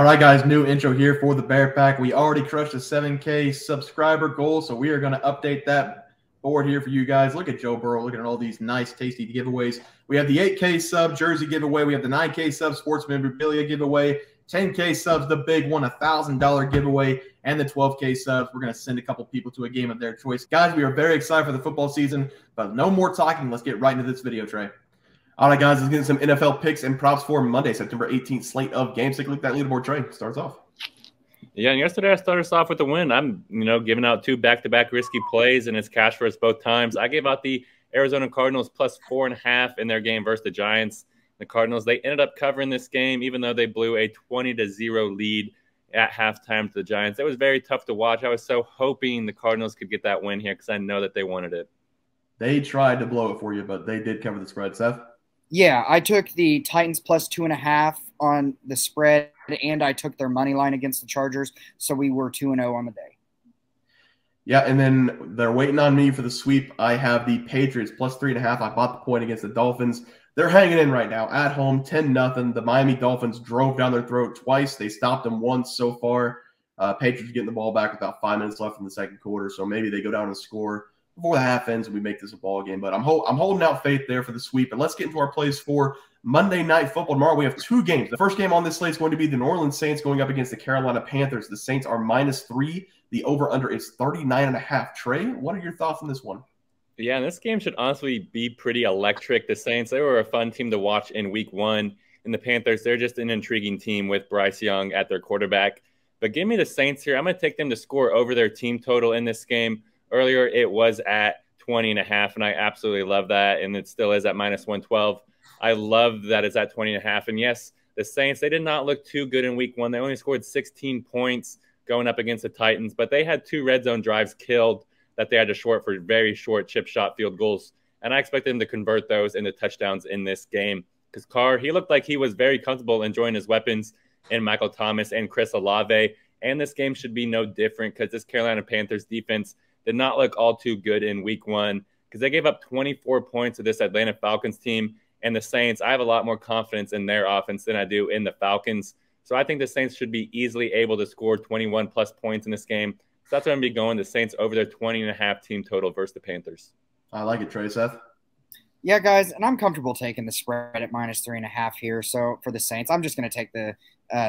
All right, guys, new intro here for the Bear Pack. We already crushed the 7K subscriber goal, so we are going to update that board here for you guys. Look at Joe Burrow. Look at all these nice, tasty giveaways. We have the 8K sub jersey giveaway. We have the 9K sub sports memorabilia giveaway. 10K subs, the big one, $1,000 giveaway, and the 12K subs. We're going to send a couple people to a game of their choice. Guys, we are very excited for the football season, but no more talking. Let's get right into this video, Trey. All right, guys, let's get some NFL picks and props for Monday, September 18th slate of games. Take a look at that leaderboard. Trey starts off. Yeah, and yesterday I started us off with a win. I'm, giving out 2 back-to-back risky plays, and it's cash for us both times. I gave out the Arizona Cardinals plus 4.5 in their game versus the Giants. The Cardinals, they ended up covering this game, even though they blew a 20-0 lead at halftime to the Giants. It was very tough to watch. I was so hoping the Cardinals could get that win here because I know that they wanted it. They tried to blow it for you, but they did cover the spread. Seth? Yeah, I took the Titans plus 2.5 on the spread, and I took their money line against the Chargers, so we were 2-0 on the day. Yeah, and then they're waiting on me for the sweep. I have the Patriots plus 3.5. I bought the point against the Dolphins. They're hanging in right now at home, 10-0. The Miami Dolphins drove down their throat twice. They stopped them once so far. Patriots getting the ball back with about 5 minutes left in the second quarter, so maybe they go down and score before the half ends and we make this a ball game. But I'm holding out faith there for the sweep. And let's get into our plays for Monday Night Football. Tomorrow we have 2 games. The first game on this slate is going to be the New Orleans Saints going up against the Carolina Panthers. The Saints are -3. The over-under is 39.5. Trey, what are your thoughts on this one? Yeah, and this game should honestly be pretty electric. The Saints, they were a fun team to watch in week 1. And the Panthers, they're just an intriguing team with Bryce Young at their quarterback. But give me the Saints here. I'm going to take them to score over their team total in this game. Earlier, it was at 20.5, and I absolutely love that, and it still is at -112. I love that it's at 20.5. And yes, the Saints, they did not look too good in week 1. They only scored 16 points going up against the Titans, but they had 2 red zone drives killed that they had to short for very short chip shot field goals. And I expect them to convert those into touchdowns in this game because Carr, he looked like he was very comfortable enjoying his weapons in Michael Thomas and Chris Olave. And this game should be no different because this Carolina Panthers defense did not look all too good in week 1 because they gave up 24 points to this Atlanta Falcons team. And the Saints, I have a lot more confidence in their offense than I do in the Falcons. So I think the Saints should be easily able to score 21-plus points in this game. So that's what I'm going to be going, the Saints over their 20.5 team total versus the Panthers. I like it, Trey. Seth? Yeah, guys, and I'm comfortable taking the spread at -3.5 here. So for the Saints, I'm just going to take the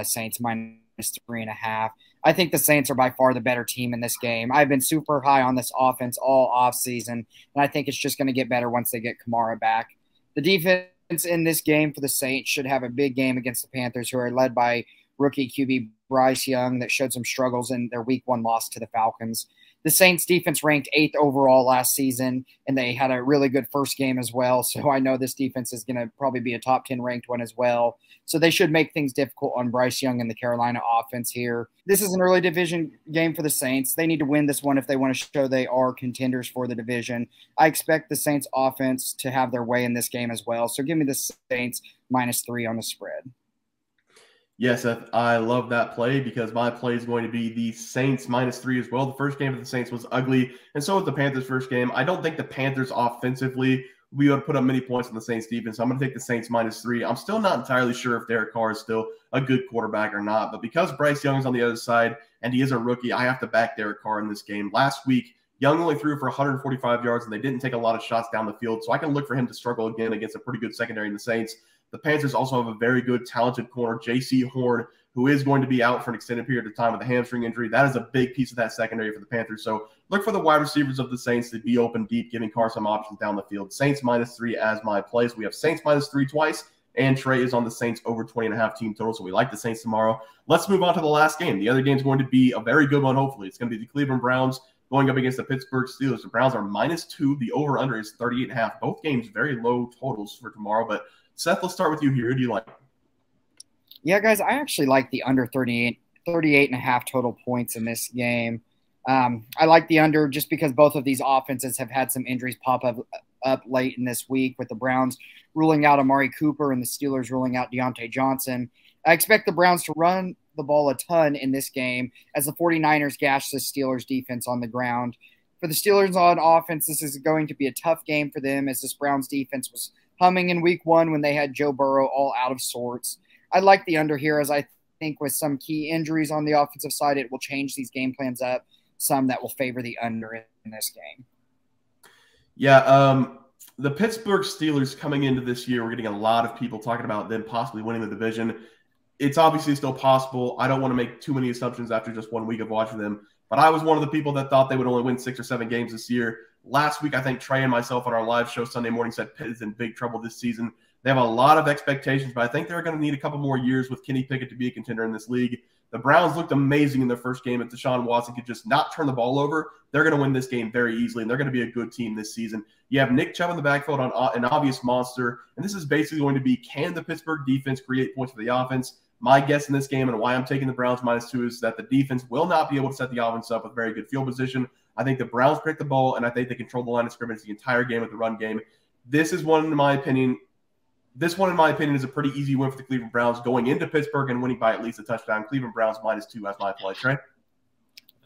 Saints -3.5. I think the Saints are by far the better team in this game. I've been super high on this offense all offseason, and I think it's just going to get better once they get Kamara back. The defense in this game for the Saints should have a big game against the Panthers, who are led by rookie QB Bryce Young that showed some struggles in their week 1 loss to the Falcons. The Saints defense ranked 8th overall last season, and they had a really good first game as well. So I know this defense is going to probably be a top 10 ranked one as well. So they should make things difficult on Bryce Young and the Carolina offense here. This is an early division game for the Saints. They need to win this one if they want to show they are contenders for the division. I expect the Saints offense to have their way in this game as well. So give me the Saints -3 on the spread. Yes, Seth, I love that play because my play is going to be the Saints -3 as well. The first game of the Saints was ugly, and so was the Panthers' first game. I don't think the Panthers offensively we would put up many points on the Saints defense. So I'm going to take the Saints -3. I'm still not entirely sure if Derek Carr is still a good quarterback or not, but because Bryce Young is on the other side and he is a rookie, I have to back Derek Carr in this game. Last week, Young only threw for 145 yards, and they didn't take a lot of shots down the field, so I can look for him to struggle again against a pretty good secondary in the Saints. The Panthers also have a very good, talented corner, J.C. Horn, who is going to be out for an extended period of time with a hamstring injury. That is a big piece of that secondary for the Panthers. So look for the wide receivers of the Saints to be open deep, giving Carr some options down the field. Saints -3 as my plays. We have Saints -3 twice, and Trey is on the Saints over 20.5 team total. So we like the Saints tomorrow. Let's move on to the last game. The other game is going to be a very good one, hopefully. It's going to be the Cleveland Browns going up against the Pittsburgh Steelers. The Browns are -2. The over-under is 38.5. Both games very low totals for tomorrow. But Seth, let's start with you here. Who do you like? Yeah, guys, I actually like the under 38.5 total points in this game. I like the under just because both of these offenses have had some injuries pop up late in this week, with the Browns ruling out Amari Cooper and the Steelers ruling out Deontay Johnson. I expect the Browns to run the ball a ton in this game as the 49ers gash the Steelers defense on the ground. For the Steelers on offense, this is going to be a tough game for them, as this Browns defense was humming in week 1 when they had Joe Burrow all out of sorts. I like the under here, as I think with some key injuries on the offensive side, it will change these game plans up, some that will favor the under in this game. Yeah, the Pittsburgh Steelers coming into this year, we're getting a lot of people talking about them possibly winning the division. It's obviously still possible. I don't want to make too many assumptions after just 1 week of watching them, but I was one of the people that thought they would only win 6 or 7 games this year. Last week, I think Trey and myself on our live show Sunday morning said Pitt is in big trouble this season. They have a lot of expectations, but I think they're going to need a couple more years with Kenny Pickett to be a contender in this league. The Browns looked amazing in their first game. If Deshaun Watson could just not turn the ball over, they're going to win this game very easily, and they're going to be a good team this season. You have Nick Chubb in the backfield on an obvious monster, and this is basically going to be, can the Pittsburgh defense create points for the offense? My guess in this game and why I'm taking the Browns -2 is that the defense will not be able to set the offense up with very good field position. I think the Browns pick the ball, and I think they control the line of scrimmage the entire game with the run game. This one, in my opinion, is a pretty easy win for the Cleveland Browns going into Pittsburgh and winning by at least a touchdown. Cleveland Browns -2 as my play. Trey?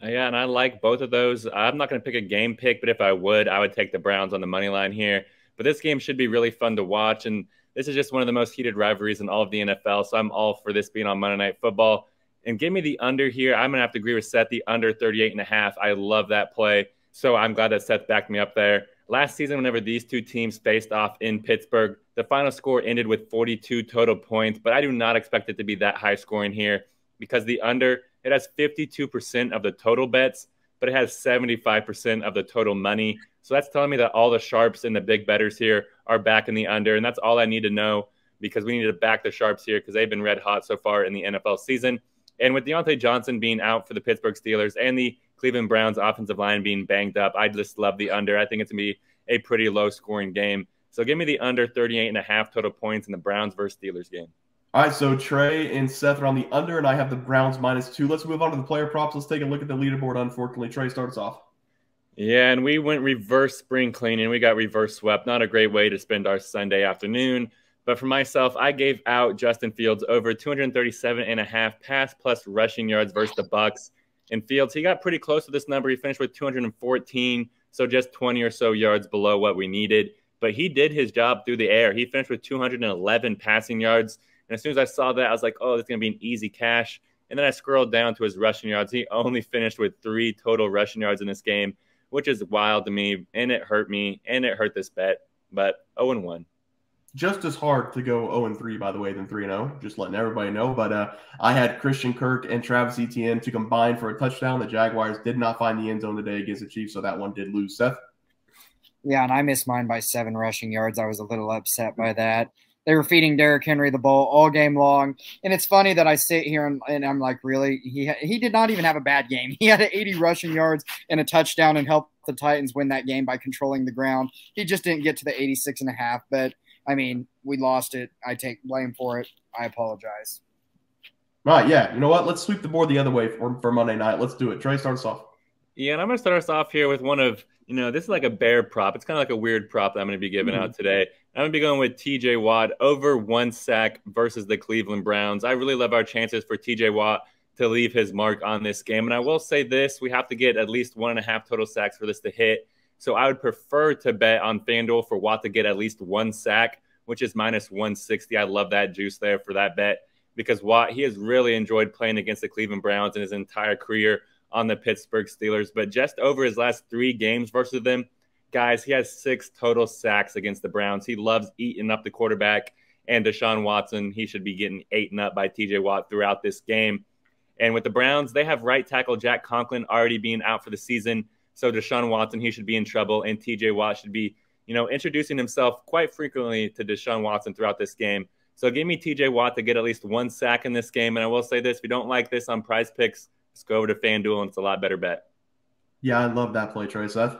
Yeah, and I like both of those. I'm not going to pick a game pick, but if I would take the Browns on the money line here. But this game should be really fun to watch, and this is just one of the most heated rivalries in all of the NFL, so I'm all for this being on Monday Night Football. And give me the under here. I'm going to have to agree with Seth, the under 38.5. I love that play, so I'm glad that Seth backed me up there. Last season, whenever these two teams faced off in Pittsburgh, the final score ended with 42 total points, but I do not expect it to be that high scoring here because the under, it has 52% of the total bets, but it has 75% of the total money. So that's telling me that all the sharps and the big bettors here are back in the under, and that's all I need to know because we need to back the sharps here because they've been red hot so far in the NFL season. And with Deontay Johnson being out for the Pittsburgh Steelers and the Cleveland Browns offensive line being banged up, I just love the under. I think it's going to be a pretty low-scoring game. So give me the under 38.5 total points in the Browns versus Steelers game. All right, so Trey and Seth are on the under, and I have the Browns -2. Let's move on to the player props. Let's take a look at the leaderboard, unfortunately. Trey, start us off. Yeah, and we went reverse spring cleaning. We got reverse swept. Not a great way to spend our Sunday afternoon. But for myself, I gave out Justin Fields over 237.5 pass plus rushing yards versus the Bucs. And Fields, he got pretty close to this number. He finished with 214, so just 20 or so yards below what we needed. But he did his job through the air. He finished with 211 passing yards. And as soon as I saw that, I was like, oh, this is going to be an easy cash. And then I scrolled down to his rushing yards. He only finished with 3 total rushing yards in this game, which is wild to me. And it hurt me, and it hurt this bet. But 0-1. Just as hard to go 0-3, by the way, than 3-0. Just letting everybody know. But I had Christian Kirk and Travis Etienne to combine for a touchdown. The Jaguars did not find the end zone today against the Chiefs, so that one did lose. Seth? Yeah, and I missed mine by 7 rushing yards. I was a little upset by that. They were feeding Derrick Henry the ball all game long. And it's funny that I sit here and I'm like, really? He did not even have a bad game. He had 80 rushing yards and a touchdown and helped the Titans win that game by controlling the ground. He just didn't get to the 86.5, but I mean, we lost it. I take blame for it. I apologize. All right, yeah. You know what? Let's sweep the board the other way for Monday night. Let's do it. Trey, start us off. Yeah, and I'm going to start us off here with one of, this is like a bear prop. It's kind of like a weird prop that I'm going to be giving out today. I'm going to be going with TJ Watt over 1 sack versus the Cleveland Browns. I really love our chances for TJ Watt to leave his mark on this game. And I will say this, we have to get at least 1.5 total sacks for this to hit. So I would prefer to bet on FanDuel for Watt to get at least 1 sack, which is -160. I love that juice there for that bet because Watt, he has really enjoyed playing against the Cleveland Browns in his entire career on the Pittsburgh Steelers. But just over his last 3 games versus them, guys, he has 6 total sacks against the Browns. He loves eating up the quarterback. And Deshaun Watson, he should be getting eaten up by TJ Watt throughout this game. And with the Browns, they have right tackle Jack Conklin already being out for the season. So Deshaun Watson, he should be in trouble, and TJ Watt should be, introducing himself quite frequently to Deshaun Watson throughout this game. So give me TJ Watt to get at least 1 sack in this game. And I will say this, if you don't like this on PrizePicks, just go over to FanDuel, and it's a lot better bet. Yeah, I love that play, Trey. Seth?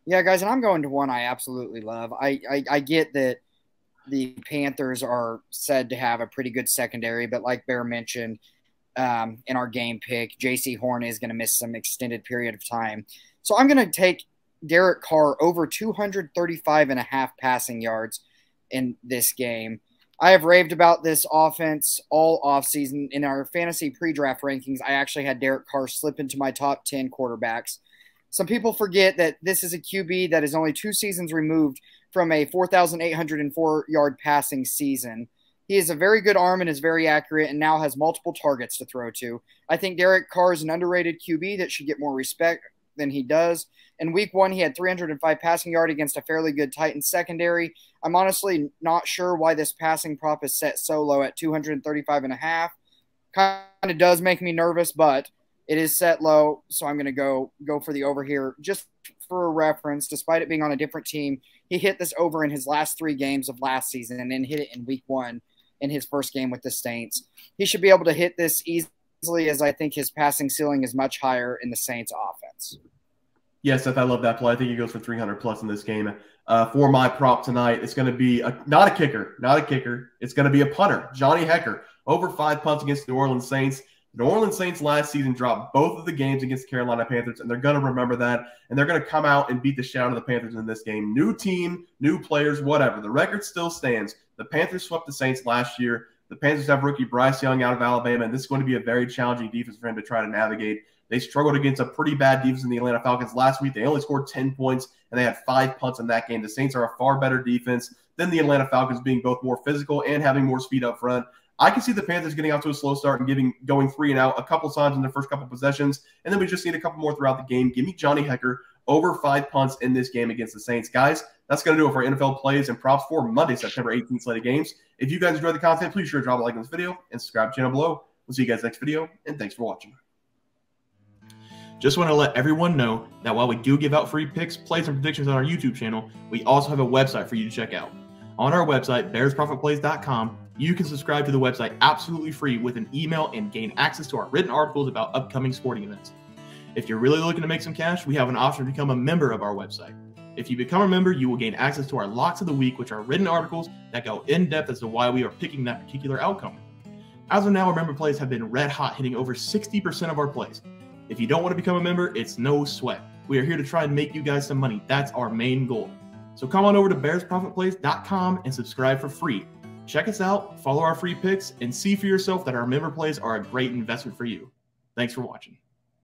Yeah, guys, and I'm going to one I absolutely love. I get that the Panthers are said to have a pretty good secondary, but like Bear mentioned, in our game pick, J.C. Horn is going to miss some extended period of time. So I'm going to take Derek Carr over 235.5 passing yards in this game. I have raved about this offense all offseason. In our fantasy pre-draft rankings, I actually had Derek Carr slip into my top 10 quarterbacks. Some people forget that this is a QB that is only 2 seasons removed from a 4,804 yard passing season. He has a very good arm and is very accurate and now has multiple targets to throw to. I think Derek Carr is an underrated QB that should get more respect than he does. In week 1, he had 305 passing yard against a fairly good Titans secondary. I'm honestly not sure why this passing prop is set so low at 235.5. Kind of does make me nervous, but it is set low, so I'm going to go for the over here. Just for a reference, despite it being on a different team, he hit this over in his last 3 games of last season and then hit it in week 1 in his first game with the Saints. He should be able to hit this easily, as I think his passing ceiling is much higher in the Saints offense. Yes, Seth, I love that play. I think he goes for 300 plus in this game. For my prop tonight, it's going to be not a kicker. It's going to be a punter, Johny Hekker, over 5 punts against the New Orleans Saints. The New Orleans Saints last season dropped both of the games against the Carolina Panthers, and they're going to remember that, and they're going to come out and beat the shit out of the Panthers in this game. New team, new players, whatever. The record still stands. The Panthers swept the Saints last year. The Panthers have rookie Bryce Young out of Alabama, and this is going to be a very challenging defense for him to try to navigate. They struggled against a pretty bad defense in the Atlanta Falcons last week. They only scored 10 points, and they had 5 punts in that game. The Saints are a far better defense than the Atlanta Falcons, being both more physical and having more speed up front. I can see the Panthers getting out to a slow start and going 3 and out a couple times in their first couple possessions, and then we just need a couple more throughout the game. Give me Johny Hekker over 5 punts in this game against the Saints. Guys, that's going to do it for NFL plays and props for Monday, September 18th slate of games. If you guys enjoyed the content, please sure to drop a like on this video and subscribe to the channel below. We'll see you guys next video, and thanks for watching. Just want to let everyone know that while we do give out free picks, plays, and predictions on our YouTube channel, we also have a website for you to check out. On our website, bearsprofitplays.com, you can subscribe to the website absolutely free with an email and gain access to our written articles about upcoming sporting events. If you're really looking to make some cash, we have an option to become a member of our website. If you become a member, you will gain access to our locks of the week, which are written articles that go in depth as to why we are picking that particular outcome. As of now, our member plays have been red hot, hitting over 60% of our plays. If you don't want to become a member, it's no sweat. We are here to try and make you guys some money. That's our main goal. So come on over to bearsprofitplays.com and subscribe for free. Check us out, follow our free picks, and see for yourself that our member plays are a great investment for you. Thanks for watching.